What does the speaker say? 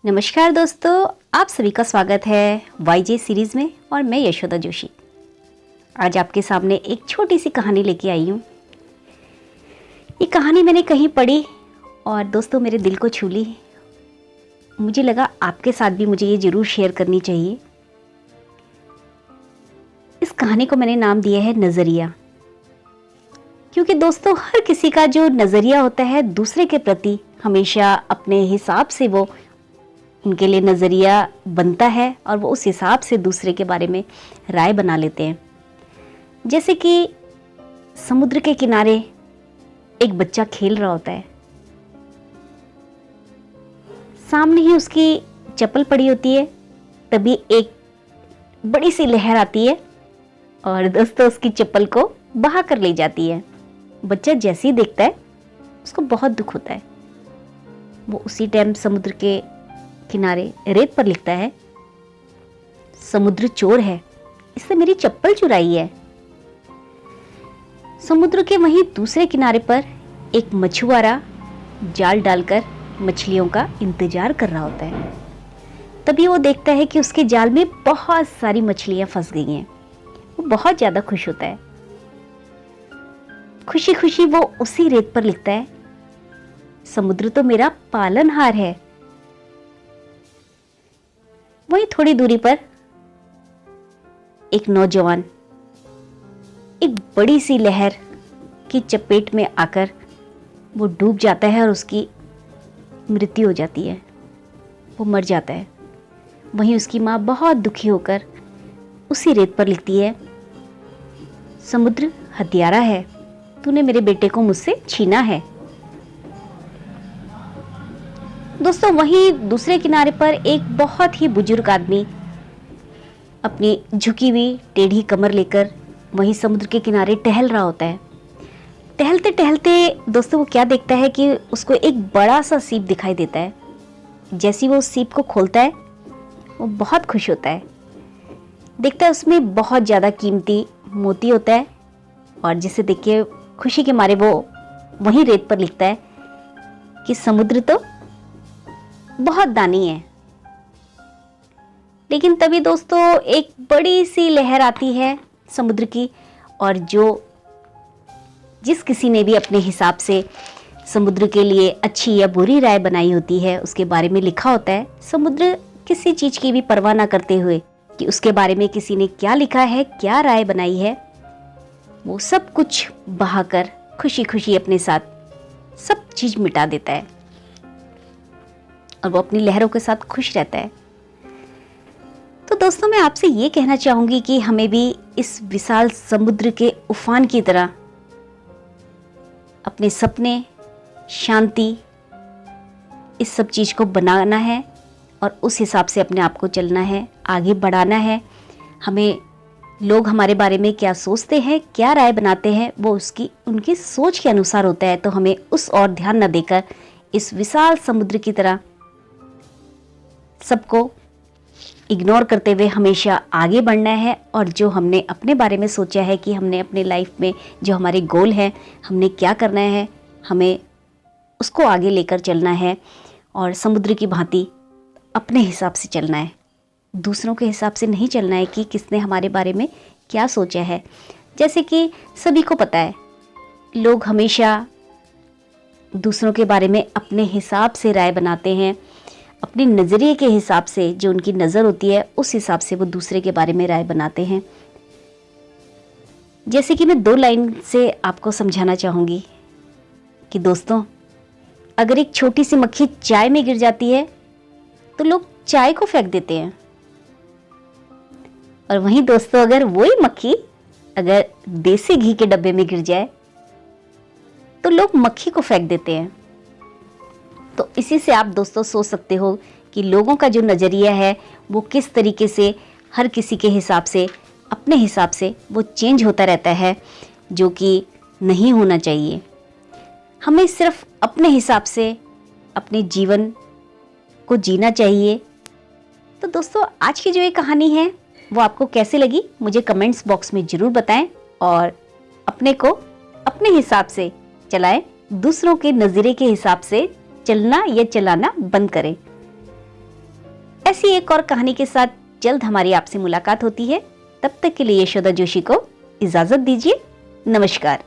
नमस्कार दोस्तों, आप सभी का स्वागत है वाईजे सीरीज में और मैं यशोदा जोशी। आज आपके सामने एक छोटी सी कहानी लेके आई हूँ। ये कहानी मैंने कहीं पढ़ी और दोस्तों मेरे दिल को छू ली। मुझे लगा आपके साथ भी मुझे ये ज़रूर शेयर करनी चाहिए। इस कहानी को मैंने नाम दिया है नज़रिया, क्योंकि दोस्तों हर किसी का जो नज़रिया होता है दूसरे के प्रति हमेशा अपने हिसाब से वो उनके लिए नज़रिया बनता है और वो उस हिसाब से दूसरे के बारे में राय बना लेते हैं। जैसे कि समुद्र के किनारे एक बच्चा खेल रहा होता है, सामने ही उसकी चप्पल पड़ी होती है, तभी एक बड़ी सी लहर आती है और दोस्तों उसकी चप्पल को बहा कर ले जाती है। बच्चा जैसे ही देखता है उसको बहुत दुख होता है। वो उसी टाइम समुद्र के किनारे रेत पर लिखता है, समुद्र चोर है, इसने मेरी चप्पल चुराई है। समुद्र के वहीं दूसरे किनारे पर एक मछुआरा जाल डालकर मछलियों का इंतजार कर रहा होता है। तभी वो देखता है कि उसके जाल में बहुत सारी मछलियां फंस गई हैं। वो बहुत ज्यादा खुश होता है। खुशी खुशी वो उसी रेत पर लिखता है, समुद्र तो मेरा पालनहार है। वहीं थोड़ी दूरी पर एक नौजवान एक बड़ी सी लहर की चपेट में आकर वो डूब जाता है और उसकी मृत्यु हो जाती है। वो मर जाता है। वहीं उसकी माँ बहुत दुखी होकर उसी रेत पर लिखती है, समुद्र हत्यारा है, तूने मेरे बेटे को मुझसे छीना है। दोस्तों वहीं दूसरे किनारे पर एक बहुत ही बुजुर्ग आदमी अपनी झुकी हुई टेढ़ी कमर लेकर वहीं समुद्र के किनारे टहल रहा होता है। टहलते टहलते दोस्तों वो क्या देखता है कि उसको एक बड़ा सा सीप दिखाई देता है। जैसे ही वो उस सीप को खोलता है वो बहुत खुश होता है। देखता है उसमें बहुत ज़्यादा कीमती मोती होता है और जिसे देख के खुशी के मारे वो वहीं रेत पर लिखता है कि समुद्र तो बहुत दानी है। लेकिन तभी दोस्तों एक बड़ी सी लहर आती है समुद्र की, और जिस किसी ने भी अपने हिसाब से समुद्र के लिए अच्छी या बुरी राय बनाई होती है उसके बारे में लिखा होता है। समुद्र किसी चीज की भी परवाह ना करते हुए कि उसके बारे में किसी ने क्या लिखा है, क्या राय बनाई है, वो सब कुछ बहाकर खुशी खुशी अपने साथ सब चीज मिटा देता है और वो अपनी लहरों के साथ खुश रहता है। तो दोस्तों मैं आपसे ये कहना चाहूंगी कि हमें भी इस विशाल समुद्र के उफान की तरह अपने सपने, शांति, इस सब चीज को बनाना है और उस हिसाब से अपने आप को चलना है, आगे बढ़ाना है। हमें लोग हमारे बारे में क्या सोचते हैं, क्या राय बनाते हैं, वो उनकी सोच के अनुसार होता है। तो हमें उस ओर ध्यान न देकर इस विशाल समुद्र की तरह सबको इग्नोर करते हुए हमेशा आगे बढ़ना है और जो हमने अपने बारे में सोचा है कि हमने अपने लाइफ में जो हमारे गोल हैं, हमने क्या करना है, हमें उसको आगे लेकर चलना है और समुद्र की भांति अपने हिसाब से चलना है। दूसरों के हिसाब से नहीं चलना है कि किसने हमारे बारे में क्या सोचा है। जैसे कि सभी को पता है, लोग हमेशा दूसरों के बारे में अपने हिसाब से राय बनाते हैं, अपने नज़रिए के हिसाब से, जो उनकी नज़र होती है उस हिसाब से वो दूसरे के बारे में राय बनाते हैं। जैसे कि मैं 2 लाइन से आपको समझाना चाहूँगी कि दोस्तों अगर एक छोटी सी मक्खी चाय में गिर जाती है तो लोग चाय को फेंक देते हैं, और वहीं दोस्तों अगर वही मक्खी अगर देसी घी के डब्बे में गिर जाए तो लोग मक्खी को फेंक देते हैं। तो इसी से आप दोस्तों सोच सकते हो कि लोगों का जो नज़रिया है वो किस तरीके से हर किसी के हिसाब से, अपने हिसाब से वो चेंज होता रहता है, जो कि नहीं होना चाहिए। हमें सिर्फ अपने हिसाब से अपने जीवन को जीना चाहिए। तो दोस्तों आज की जो ये कहानी है वो आपको कैसे लगी मुझे कमेंट्स बॉक्स में ज़रूर बताएं और अपने को अपने हिसाब से चलाएं, दूसरों के नज़रिए के हिसाब से चलना या चलाना बंद करें। ऐसी एक और कहानी के साथ जल्द हमारी आपसे मुलाकात होती है। तब तक के लिए यशोदा जोशी को इजाजत दीजिए। नमस्कार।